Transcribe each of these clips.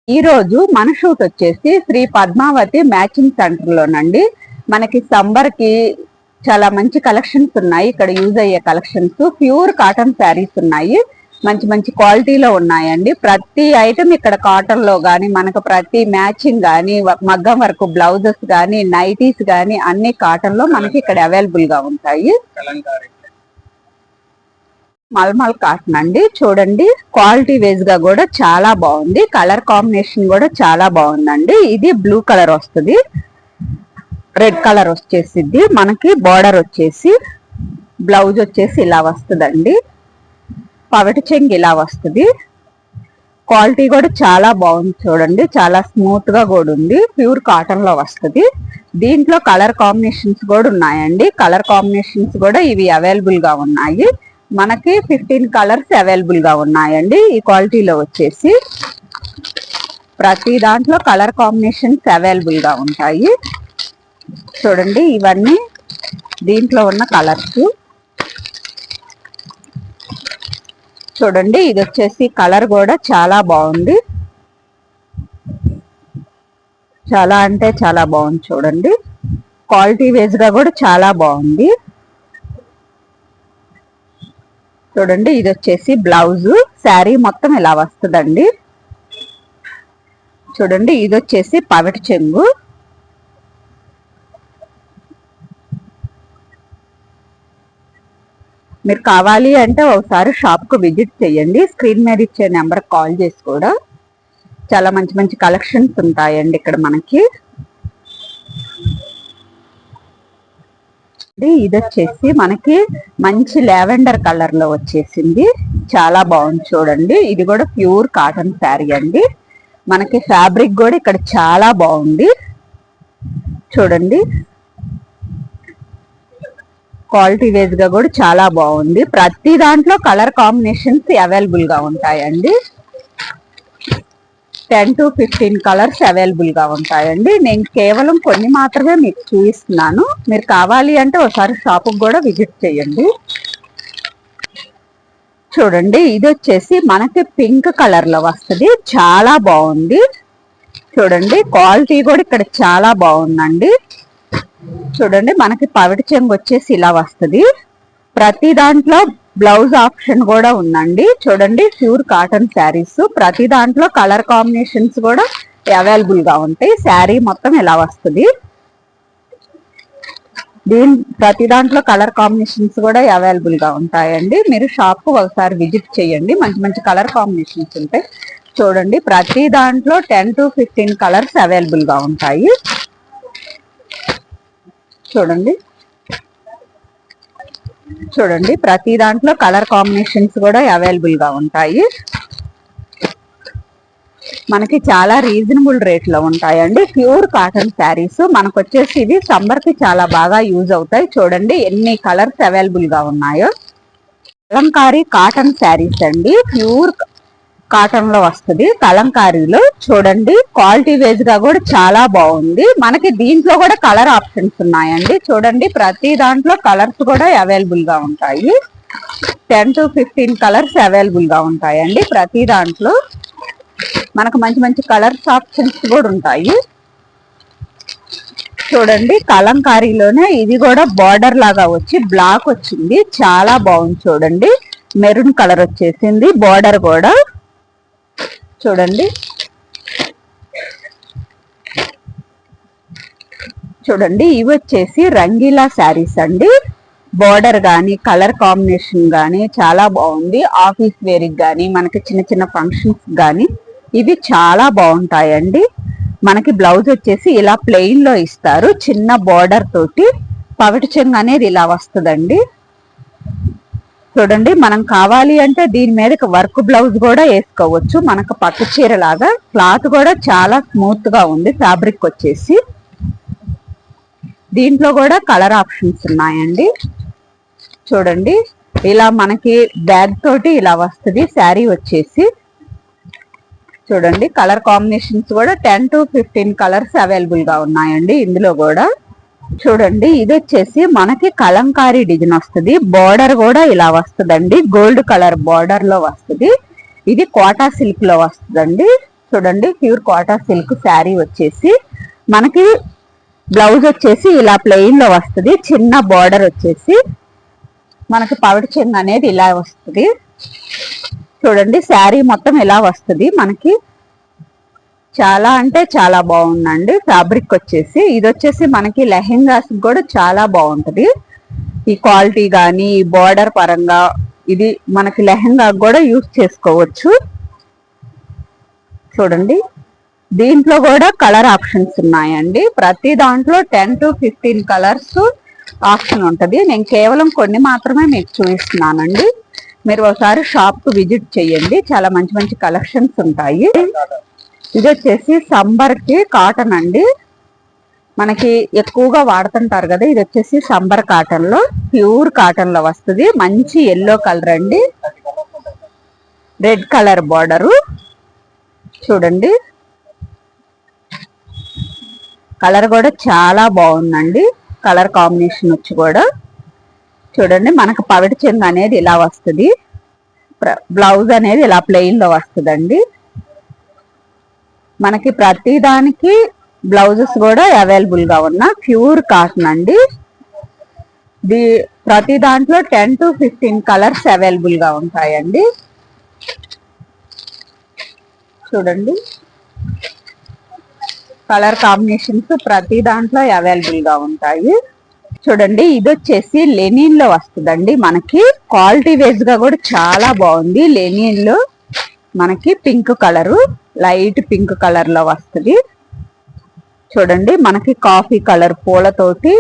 ఈ రోజు మన షూట్ వచ్చేసి శ్రీ పద్మావతి మ్యాచింగ్ సెంటర్ లోనండి. మనకి సమ్మర్ కి చాలా మంచి కలెక్షన్స్ ఉన్నాయి. ఇక్కడ యూజ్ అయ్యే కలెక్షన్స్ ప్యూర్ కాటన్ శారీస్ ఉన్నాయి. మంచి మంచి క్వాలిటీలో ఉన్నాయండి. ప్రతి ఐటమ్ ఇక్కడ కాటన్ లో గానీ, మనకు ప్రతి మ్యాచింగ్ గానీ, మగ్గం వర్క్ బ్లౌజెస్ గానీ, నైటీస్ గానీ అన్ని కాటన్ లో మనకి ఇక్కడ అవైలబుల్ గా ఉంటాయి. మల్మల్ కాటన్ అండి. చూడండి క్వాలిటీ వైజ్ గా కూడా చాలా బాగుంది. కలర్ కాంబినేషన్ కూడా చాలా బాగుందండి. ఇది బ్లూ కలర్ వస్తుంది, రెడ్ కలర్ వచ్చేసిద్ది. మనకి బార్డర్ వచ్చేసి బ్లౌజ్ వచ్చేసి ఇలా వస్తుందండి. పవటి చెంగు ఇలా వస్తుంది. క్వాలిటీ కూడా చాలా బాగుంది. చూడండి చాలా స్మూత్ గా కూడా ఉంది. ప్యూర్ కాటన్ లో వస్తుంది. దీంట్లో కలర్ కాంబినేషన్స్ కూడా ఉన్నాయండి. కలర్ కాంబినేషన్స్ కూడా ఇవి అవైలబుల్ గా ఉన్నాయి. మనకి 15 కలర్స్ అవైలబుల్ గా ఉన్నాయండి. ఈ క్వాలిటీలో వచ్చేసి ప్రతి దాంట్లో కలర్ కాంబినేషన్స్ అవైలబుల్ గా ఉంటాయి. చూడండి ఇవన్నీ దీంట్లో ఉన్న కలర్స్. చూడండి ఇది వచ్చేసి కలర్ కూడా చాలా బాగుంది. చాలా అంటే చాలా బాగుంది. చూడండి క్వాలిటీ వైజ్ గా కూడా చాలా బాగుంది. చూడండి ఇది వచ్చేసి బ్లౌజ్. శారీ మొత్తం ఇలా వస్తుందండి. చూడండి ఇది వచ్చేసి పవటి చెంగు. మీరు కావాలి అంటే ఒకసారి షాప్ కు విజిట్ చేయండి. స్క్రీన్ మీద ఇచ్చే నెంబర్ కాల్ చేసి కూడా చాలా మంచి మంచి కలెక్షన్స్ ఉంటాయండి ఇక్కడ మనకి. ఇది వచ్చేసి మనకి మంచి లావెండర్ కలర్ లో వచ్చేసింది. చాలా బాగుంది. చూడండి ఇది కూడా ప్యూర్ కాటన్ శారీ అండి. మనకి ఫ్యాబ్రిక్ కూడా ఇక్కడ చాలా బాగుంది. చూడండి క్వాలిటీ వైజ్ గా కూడా చాలా బాగుంది. ప్రతి దాంట్లో కలర్ కాంబినేషన్స్ అవైలబుల్ గా ఉంటాయండి. 10 to 15 కలర్స్ అవైలబుల్ గా ఉంటాయండి. నేను కేవలం కొన్ని మాత్రమే మీకు చూపిస్తున్నాను. మీరు కావాలి అంటే ఒకసారి షాప్ కూడా విజిట్ చేయండి. చూడండి ఇది వచ్చేసి మనకి పింక్ కలర్ లో వస్తుంది. చాలా బాగుంది. చూడండి క్వాలిటీ కూడా ఇక్కడ చాలా బాగుందండి. చూడండి మనకి పవిటి చెంగు వచ్చేసి ఇలా వస్తుంది. ప్రతి దాంట్లో బ్లౌజ్ ఆప్షన్ కూడా ఉందండి. చూడండి ప్యూర్ కాటన్ శారీస్. ప్రతి దాంట్లో కలర్ కాంబినేషన్స్ కూడా అవైలబుల్ గా ఉంటాయి. శారీ మొత్తం ఇలా వస్తుంది. ప్రతి దాంట్లో కలర్ కాంబినేషన్స్ కూడా అవైలబుల్ గా ఉంటాయండి. మీరు షాప్ కు ఒకసారి విజిట్ చేయండి. మంచి మంచి కలర్ కాంబినేషన్స్ ఉంటాయి. చూడండి ప్రతి దాంట్లో 10 to 15 కలర్స్ అవైలబుల్ గా ఉంటాయి. చూడండి చూడండి ప్రతి దాంట్లో కలర్ కాంబినేషన్స్ కూడా అవైలబుల్ గా ఉంటాయి. మనకి చాలా రీజనబుల్ రేట్ లో ఉంటాయండి. Pure cotton saris. మనకు వచ్చేసి ఇది సమ్మర్ కి చాలా బాగా యూజ్ అవుతాయి. చూడండి ఎన్ని కలర్స్ అవైలబుల్ గా ఉన్నాయో. కలంకారీ కాటన్ శారీస్ అండి. ప్యూర్ కాటన్ లో వస్తుంది. కలంకారీలో చూడండి క్వాలిటీ వైజ్ గా కూడా చాలా బాగుంది. మనకి దీంట్లో కూడా కలర్ ఆప్షన్స్ ఉన్నాయండి. చూడండి ప్రతి దాంట్లో కలర్స్ కూడా అవైలబుల్ గా ఉంటాయి. 10 to 15 కలర్స్ అవైలబుల్ గా ఉంటాయండి. ప్రతి దాంట్లో మనకు మంచి మంచి కలర్స్ ఆప్షన్స్ కూడా ఉంటాయి. చూడండి కలంకారీలోనే ఇది కూడా బార్డర్ లాగా వచ్చి బ్లాక్ వచ్చింది. చాలా బాగుంది. చూడండి మెరూన్ కలర్ వచ్చేసింది. బార్డర్ కూడా చూడండి. చూడండి ఇవి వచ్చేసి రంగీలా శారీస్ అండి. బార్డర్ గానీ కలర్ కాంబినేషన్ గానీ చాలా బాగుంది. ఆఫీస్ వేర్ గానీ మనకి చిన్న చిన్న ఫంక్షన్స్ గానీ ఇవి చాలా బాగుంటాయండి. మనకి బ్లౌజ్ వచ్చేసి ఇలా ప్లెయిన్ లో ఇస్తారు. చిన్న బార్డర్ తోటి పవిటి చెంగు అనేది ఇలా వస్తుందండి. చూడండి మనం కావాలి అంటే దీని మీద వర్క్ బ్లౌజ్ కూడా వేసుకోవచ్చు. మనకు పట్టు చీర లాగా. క్లాత్ కూడా చాలా స్మూత్ గా ఉంది. ఫ్యాబ్రిక్ వచ్చేసి దీంట్లో కూడా కలర్ ఆప్షన్స్ ఉన్నాయండి. చూడండి ఇలా మనకి బ్యాగ్ తోటి ఇలా వస్తుంది శారీ వచ్చేసి. చూడండి కలర్ కాంబినేషన్స్ కూడా 10 to 15 కలర్స్ అవైలబుల్ గా ఉన్నాయండి ఇందులో కూడా. చూడండి ఇది వచ్చేసి మనకి కలంకారీ డిజైన్ వస్తుంది. బార్డర్ కూడా ఇలా వస్తుందండి. గోల్డ్ కలర్ బార్డర్ లో వస్తుంది. ఇది కోటా సిల్క్ లో వస్తుందండి. చూడండి ప్యూర్ కోటా సిల్క్ శారీ వచ్చేసి మనకి బ్లౌజ్ వచ్చేసి ఇలా ప్లెయిన్ లో వస్తుంది, చిన్న బార్డర్ వచ్చేసి మనకి పవిడి చెంగు అనేది ఇలా వస్తుంది. చూడండి శారీ మొత్తం ఇలా వస్తుంది మనకి. చాలా అంటే చాలా బాగుందండి ఫ్యాబ్రిక్ వచ్చేసి. ఇది వచ్చేసి మనకి లెహెంగాస్ కూడా చాలా బాగుంటది. ఈ క్వాలిటీ కానీ ఈ బార్డర్ పరంగా ఇది మనకి లెహెంగా కూడా యూజ్ చేసుకోవచ్చు. చూడండి దీంట్లో కూడా కలర్ ఆప్షన్స్ ఉన్నాయండి. ప్రతి దాంట్లో 10 to 15 కలర్స్ ఆప్షన్ ఉంటది. నేను కేవలం కొన్ని మాత్రమే మీకు చూపిస్తున్నానండి. మీరు ఒకసారి షాప్ కు విజిట్ చేయండి, చాలా మంచి మంచి కలెక్షన్స్ ఉంటాయి. ఇది వచ్చేసి సంబర్ కి కాటన్ అండి, మనకి ఎక్కువగా వాడుతుంటారు కదా. ఇది వచ్చేసి సంబర్ కాటన్ లో ప్యూర్ కాటన్ లో వస్తుంది. మంచి ఎల్లో కలర్ అండి, రెడ్ కలర్ బార్డరు. చూడండి కలర్ కూడా చాలా బాగుందండి, కలర్ కాంబినేషన్ వచ్చి కూడా. చూడండి మనకు పవిడి చెంగు అనేది ఇలా వస్తుంది, బ్లౌజ్ అనేది ఇలా ప్లెయిన్ లో వస్తుందండి. మనకి ప్రతి దానికి బ్లౌజెస్ కూడా అవైలబుల్ గా ఉన్న ప్యూర్ కాటన్ అండి. ప్రతి దాంట్లో 10 to 15 కలర్స్ అవైలబుల్ గా ఉంటాయండి. చూడండి కలర్ కాంబినేషన్స్ ప్రతి దాంట్లో అవైలబుల్ గా ఉంటాయి. చూడండి ఇది వచ్చేసి లెనిన్ లో వస్తుందండి. మనకి క్వాలిటీ వైజ్ గా కూడా చాలా బాగుంది. లెనిన్ లో మనకి pink colour, light pink colour లో వస్తుంది. చూడండి మనకి కాఫీ కలర్ పూలతోటి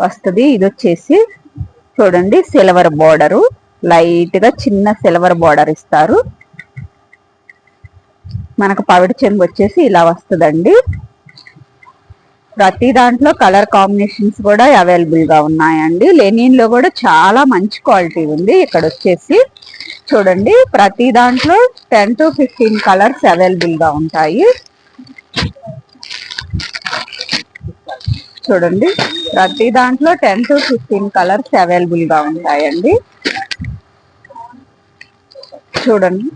వస్తుంది. ఇది వచ్చేసి చూడండి సిల్వర్ బోర్డరు, లైట్ గా చిన్న సిల్వర్ బోర్డర్ ఇస్తారు. మనకు పవిడి చెంగు వచ్చేసి ఇలా వస్తుందండి. ప్రతి దాంట్లో కలర్ కాంబినేషన్స్ కూడా అవైలబుల్ గా ఉన్నాయండి. లెనిన్ లో కూడా చాలా మంచి క్వాలిటీ ఉంది. ఇక్కడ వచ్చేసి చూడండి ప్రతి దాంట్లో 10 to 15 కలర్స్ అవైలబుల్ గా ఉంటాయి. చూడండి ప్రతి దాంట్లో 10 to 15 కలర్స్ అవైలబుల్ గా ఉంటాయండి. చూడండి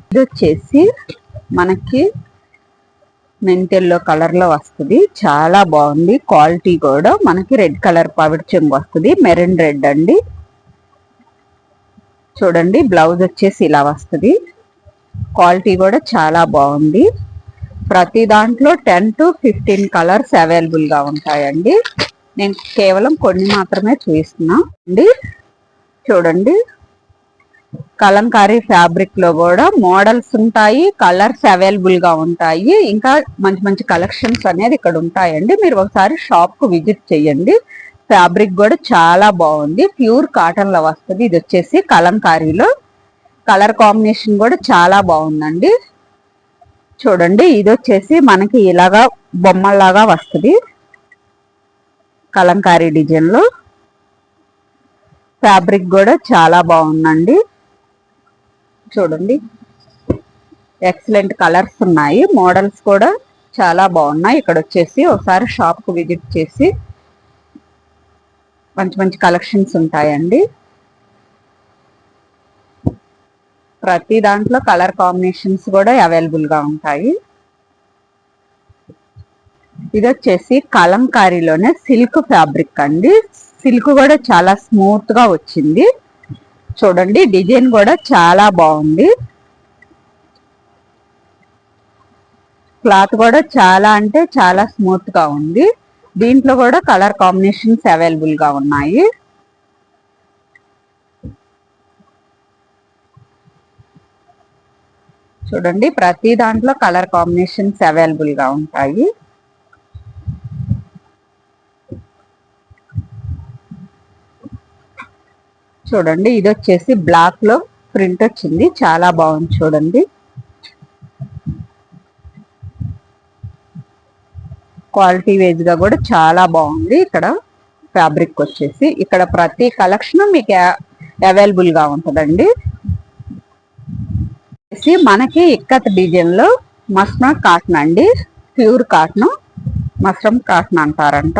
ఇది వచ్చేసి మనకి మెంటెల్లో కలర్ లో వస్తుంది, చాలా బాగుంది. క్వాలిటీ కూడా మనకి రెడ్ కలర్ పవిడి చెంగు వస్తుంది, మెరూన్ రెడ్ అండి. చూడండి బ్లౌజ్ వచ్చేసి ఇలా వస్తుంది, క్వాలిటీ కూడా చాలా బాగుంది. ప్రతి దాంట్లో 10 to 15 కలర్స్ అవైలబుల్ గా ఉంటాయండి. నేను కేవలం కొన్ని మాత్రమే చూపిస్తున్నా అండి. చూడండి కలంకారీ ఫ్యాబ్రిక్ లో కూడా మోడల్స్ ఉంటాయి, కలర్స్ అవైలబుల్ గా ఉంటాయి. ఇంకా మంచి మంచి కలెక్షన్స్ అనేది ఇక్కడ ఉంటాయండి. మీరు ఒకసారి షాప్ కు విజిట్ చేయండి. ఫ్యాబ్రిక్ కూడా చాలా బాగుంది, ప్యూర్ కాటన్ లో వస్తుంది. ఇది వచ్చేసి కలంకారీలో కలర్ కాంబినేషన్ కూడా చాలా బాగుందండి. చూడండి ఇది వచ్చేసి మనకి ఇలాగా బొమ్మలాగా వస్తుంది కలంకారీ డిజైన్ లో. ఫ్యాబ్రిక్ కూడా చాలా బాగుందండి. చూడండి ఎక్సలెంట్ కలర్స్ ఉన్నాయి, మోడల్స్ కూడా చాలా బాగున్నాయి. ఇక్కడ వచ్చేసి ఒకసారి షాప్ కు విజిట్ చేసి మంచి మంచి కలెక్షన్స్ ఉంటాయండి. ప్రతి దాంట్లో కలర్ కాంబినేషన్స్ కూడా అవైలబుల్ గా ఉంటాయి. ఇది వచ్చేసి కలంకారీలోనే సిల్క్ ఫ్యాబ్రిక్ అండి. సిల్క్ కూడా చాలా స్మూత్ గా వచ్చింది. చూడండి డిజైన్ కూడా చాలా బాగుంది, క్లాత్ కూడా చాలా అంటే చాలా స్మూత్ గా ఉంది. దీంట్లో కూడా కలర్ కాంబినేషన్స్ అవైలబుల్ గా ఉన్నాయి. చూడండి ప్రతి దాంట్లో కలర్ కాంబినేషన్స్ అవైలబుల్ గా ఉంటాయి. చూడండి ఇది వచ్చేసి బ్లాక్ లో ప్రింట్ వచ్చింది, చాలా బాగుంది. చూడండి క్వాలిటీ వైజ్ గా కూడా చాలా బాగుంది. ఇక్కడ ఫ్యాబ్రిక్ వచ్చేసి ఇక్కడ ప్రతి కలెక్షన్ మీకు అవైలబుల్ గా ఉంటుందండి. మనకి ఇక్కత్ డిజైన్ లో మస్మా కాటన్ అండి, ప్యూర్ కాటన్, మస్రమ్ కాటన్ అంటారంట.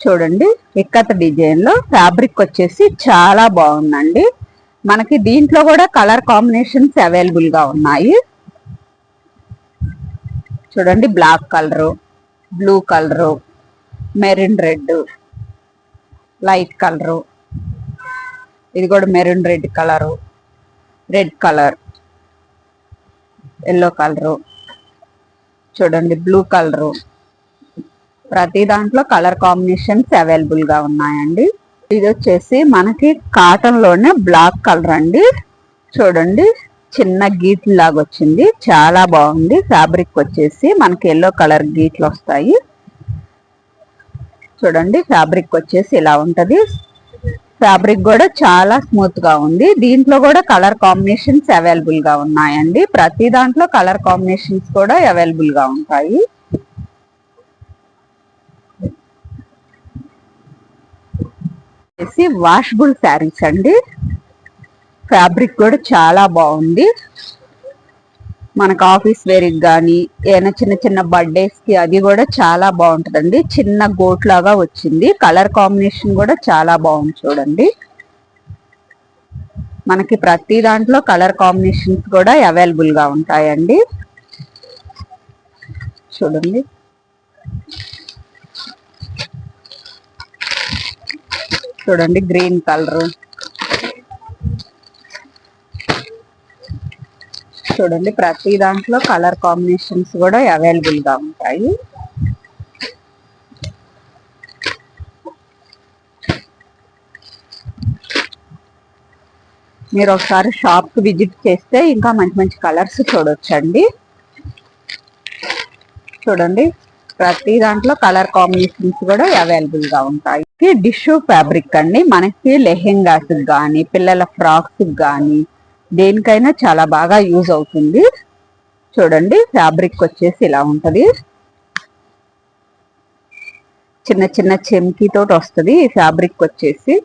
చూడండి ఇక్కత్ డిజైన్ లో ఫ్యాబ్రిక్ వచ్చేసి చాలా బాగుందండి. మనకి దీంట్లో కూడా కలర్ కాంబినేషన్స్ అవైలబుల్ గా ఉన్నాయి. చూడండి, black colour, blue colour, maroon red, light colour, ఇది కూడా maroon red colour, red colour, yellow colour, చూడండి బ్లూ కలరు. ప్రతి దాంట్లో కలర్ కాంబినేషన్స్ అవైలబుల్ గా ఉన్నాయండి. ఇది వచ్చేసి మనకి కాటన్ లోనే బ్లాక్ కలర్ అండి. చూడండి, చిన్న గీట్లు లాగా వచ్చింది, చాలా బాగుంది. ఫ్యాబ్రిక్ వచ్చేసి మనకి ఎల్లో కలర్ గీట్లు వస్తాయి. చూడండి, ఫ్యాబ్రిక్ వచ్చేసి ఇలా ఉంటది. ఫ్యాబ్రిక్ కూడా చాలా స్మూత్ గా ఉంది. దీంట్లో కూడా కలర్ కాంబినేషన్స్ అవైలబుల్ గా ఉన్నాయండి. ప్రతి దాంట్లో కలర్ కాంబినేషన్స్ కూడా అవైలబుల్ గా ఉంటాయి. వాషబుల్ శారీస్ అండి. ఫ్యాబ్రిక్ కూడా చాలా బాగుంది. మనకు ఆఫీస్ వేర్ కానీ ఏమైనా చిన్న చిన్న బర్త్డేస్ కి అది కూడా చాలా బాగుంటుందండి. చిన్న గోట్ లాగా వచ్చింది. కలర్ కాంబినేషన్ కూడా చాలా బాగుంది. చూడండి, మనకి ప్రతి దాంట్లో కలర్ కాంబినేషన్స్ కూడా అవైలబుల్ గా ఉంటాయండి. చూడండి, చూడండి గ్రీన్ కలర్, చూడండి ప్రతి దాంట్లో కలర్ కాంబినేషన్స్ కూడా అవైలబుల్ గా ఉంటాయి. మీరు ఒకసారి షాప్ కి విజిట్ చేస్తే ఇంకా మంచి మంచి కలర్స్ చూడొచ్చండి. చూడండి, ప్రతి దాంట్లో కలర్ కాంబినేషన్స్ కూడా అవైలబుల్ గా ఉంటాయి. టిష్యూ ఫ్యాబ్రిక్ అండి. మనకి లెహెంగాస్ కానీ పిల్లల ఫ్రాక్స్ కానీ దేనికైనా చాలా బాగా యూజ్ అవుతుంది. చూడండి, ఫ్యాబ్రిక్ వచ్చేసి ఇలా ఉంటది. చిన్న చిన్న చెమ్కీ తోటి వస్తుంది ఈ ఫ్యాబ్రిక్ వచ్చేసి.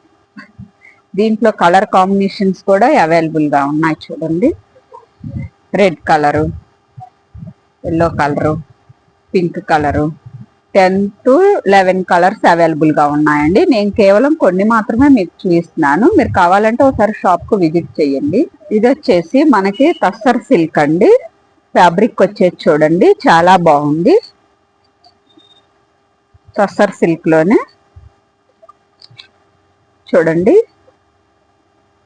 దీంట్లో కలర్ కాంబినేషన్స్ కూడా అవైలబుల్ గా ఉన్నాయి. చూడండి, red colour, yellow colour, pink colour, 10 to 11 colours available గా ఉన్నాయండి. నేను కేవలం కొన్ని మాత్రమే మీకు చూపిస్తున్నాను. మీరు కావాలంటే ఒకసారి షాప్ కు విజిట్ చేయండి. ఇది వచ్చేసి మనకి టస్సర్ సిల్క్ అండి. ఫ్యాబ్రిక్ వచ్చేసి చూడండి చాలా బాగుంది. టస్సర్ సిల్క్ లోనే చూడండి,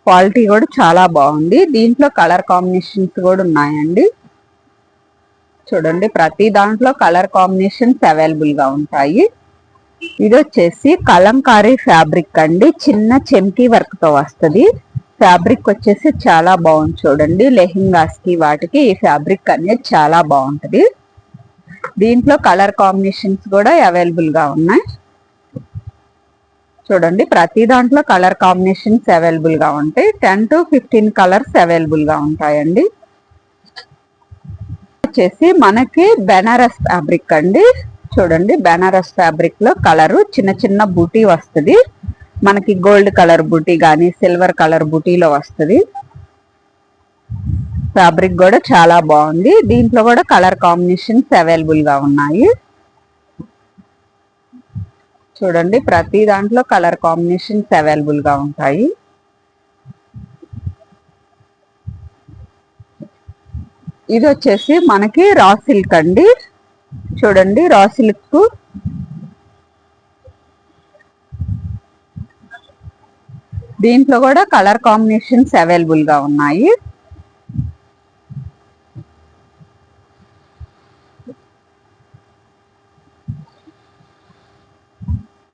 క్వాలిటీ కూడా చాలా బాగుంది. దీంట్లో కలర్ కాంబినేషన్స్ కూడా ఉన్నాయండి. చూడండి, ప్రతి దాంట్లో కలర్ కాంబినేషన్స్ అవైలబుల్ గా ఉంటాయి. ఇది వచ్చేసి కలంకారీ ఫ్యాబ్రిక్ అండి. చిన్న చెమ్కీ వర్క్ తో వస్తుంది. ఫ్యాబ్రిక్ వచ్చేసి చాలా బాగుంది. చూడండి, లెహెంగాస్ కి వాటికి ఈ ఫ్యాబ్రిక్ అనేది చాలా బాగుంటది. దీంట్లో కలర్ కాంబినేషన్స్ కూడా అవైలబుల్ గా ఉన్నాయి. చూడండి, ప్రతి దాంట్లో కలర్ కాంబినేషన్స్ అవైలబుల్ గా ఉంటాయి. 10 to 15 కలర్స్ అవైలబుల్ గా ఉంటాయండి. వచ్చేసి మనకి బెనారస్ ఫ్యాబ్రిక్ అండి. చూడండి, బెనారస్ ఫ్యాబ్రిక్ లో కలరు చిన్న చిన్న బూటీ వస్తుంది. మనకి గోల్డ్ కలర్ బూటీ కానీ సిల్వర్ కలర్ బూటీలో వస్తుంది. ఫ్యాబ్రిక్ కూడా చాలా బాగుంది. దీంట్లో కూడా కలర్ కాంబినేషన్స్ అవైలబుల్ గా ఉన్నాయి. చూడండి, ప్రతి దాంట్లో కలర్ కాంబినేషన్స్ అవైలబుల్ గా ఉంటాయి. ఇది వచ్చేసి మనకి రా సిల్క్ అండి. చూడండి, రా సిల్క్ దీంట్లో కూడా కలర్ కాంబినేషన్స్ అవైలబుల్ గా ఉన్నాయి.